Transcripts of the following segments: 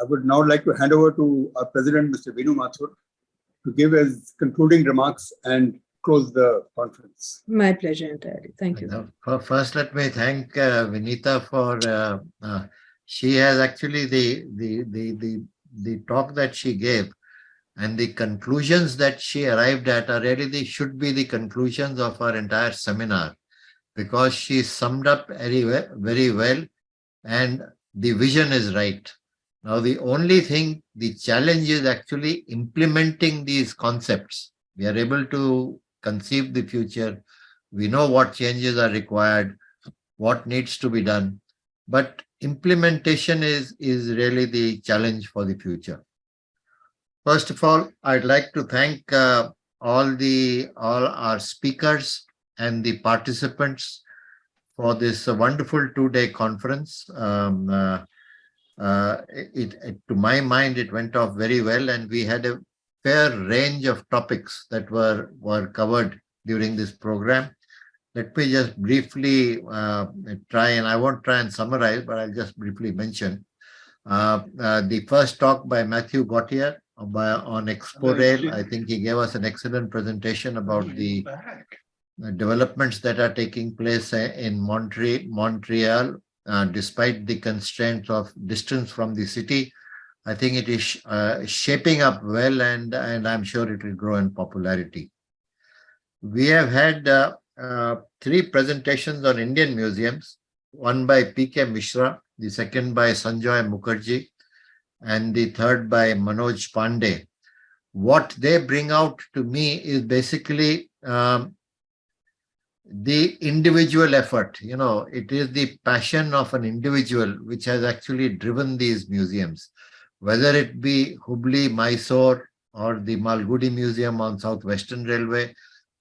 I would now like to hand over to our President, Mr. Vinoo Mathur, to give his concluding remarks and close the conference. My pleasure entirely. Thank you. First, let me thank Vinita for she has actually the talk that she gave and the conclusions that she arrived at are really should be the conclusions of our entire seminar, because she summed up very well, and the vision is right. Now, the only thing, the challenge is actually implementing these concepts. We are able to conceive the future. We know what changes are required, what needs to be done, but implementation is really the challenge for the future. First of all, I'd like to thank all our speakers and the participants for this wonderful 2-day conference. To my mind, it went off very well, and we had a fair range of topics that were covered during this program. Let me just briefly try, and I won't try and summarize, but I'll just briefly mention. The first talk by Mathur Gautier on Expo Rail. I think he gave us an excellent presentation about the developments that are taking place in Montreal, despite the constraints of distance from the city. I think it is shaping up well, and I'm sure it will grow in popularity. We have had 3 presentations on Indian museums, one by P.K. Mishra, the second by Sanjoy Mukherjee, and the third by Manoj Pandey. What they bring out to me is basically the individual effort. You know, it is the passion of an individual which has actually driven these museums, whether it be Hubli, Mysore, or the Malgudi Museum on Southwestern Railway,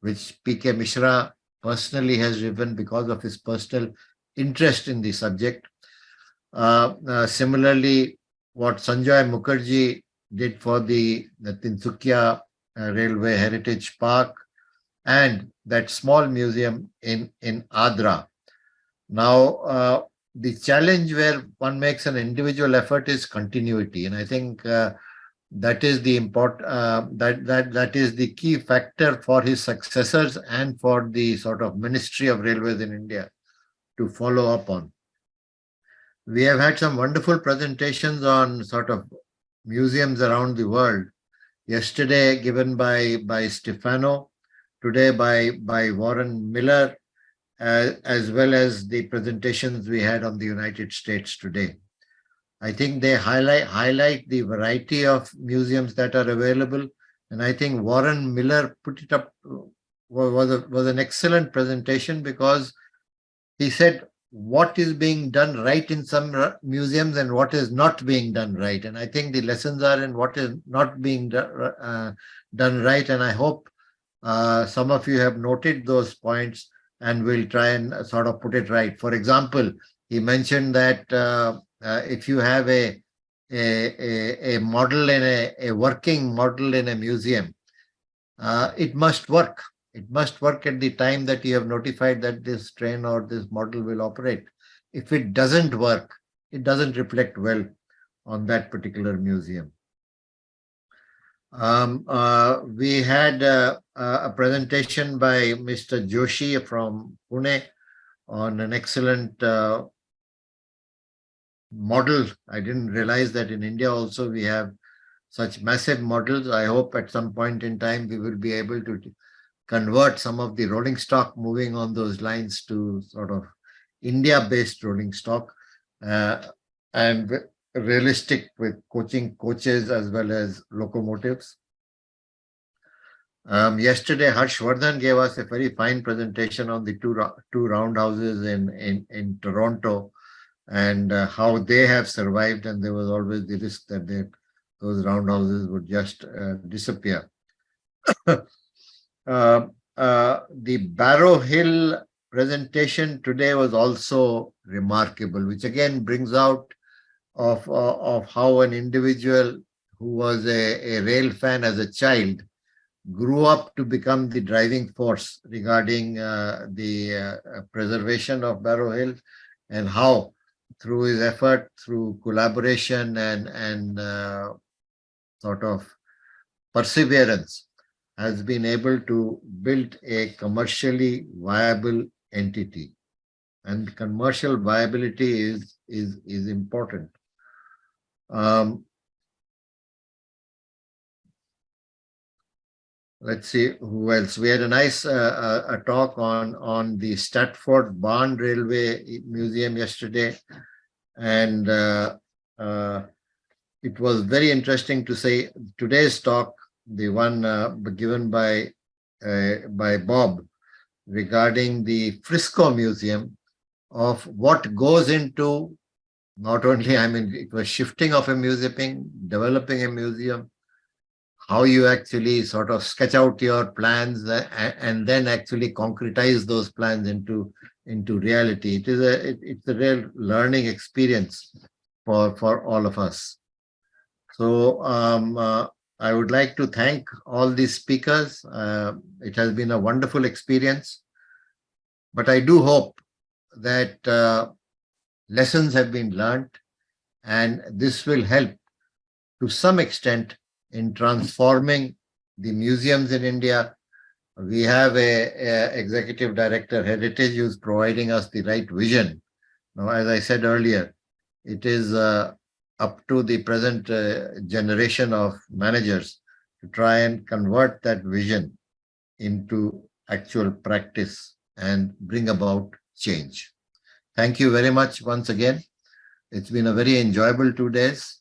which P.K. Mishra personally has driven because of his personal interest in the subject. Similarly, what Sanjoy Mukherjee did for the Tinsukia Railway Heritage Park and that small museum in Adra. Now, the challenge where one makes an individual effort is continuity, and I think that is the that is the key factor for his successors and for the sort of Ministry of Railways in India to follow up on. We have had some wonderful presentations on sort of museums around the world. Yesterday given by Stefano, today by Warren Miller, as well as the presentations we had on the United States today. I think they highlight the variety of museums that are available, and I think Warren Miller put it up was an excellent presentation, because he said what is being done right in some museums and what is not being done right. And I think the lessons are in what is not being done right. And I hope some of you have noted those points and will try and sort of put it right. For example, he mentioned that if you have a model in a working model in a museum, it must work. It must work at the time that you have notified that this train or this model will operate. If it doesn't work, it doesn't reflect well on that particular museum. We had a presentation by Mr. Joshi from Pune on an excellent model. I didn't realize that in India also we have such massive models. I hope at some point in time we will be able to convert some of the rolling stock moving on those lines to sort of India-based rolling stock and realistic with coaches as well as locomotives. Yesterday, Harshvardhan gave us a very fine presentation on the two roundhouses in Toronto and how they have survived, and there was always the risk that those roundhouses would just disappear. The Barrow Hill presentation today was also remarkable, which again brings out of how an individual who was a rail fan as a child grew up to become the driving force regarding the preservation of Barrow Hill, and how through his effort, through collaboration and sort of perseverance, has been able to build a commercially viable entity. And commercial viability is important. Let's see who else. We had a nice a talk on the Stratford Barn Railway Museum yesterday, and it was very interesting to say today's talk, the one given by Bob regarding the Frisco Museum, of what goes into not only, I mean, it was shifting of a museum, developing a museum, how you actually sort of sketch out your plans and then actually concretize those plans into reality. It's a real learning experience for all of us. So I would like to thank all these speakers. It has been a wonderful experience, but I do hope that lessons have been learned, and this will help to some extent in transforming the museums in India. We have a executive director, Heritage, who's providing us the right vision. Now, as I said earlier, it is up to the present generation of managers to try and convert that vision into actual practice and bring about change. Thank you very much once again. It's been a very enjoyable 2 days.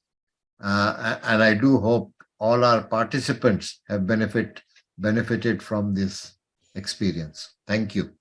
And I do hope all our participants have benefited from this experience. Thank you.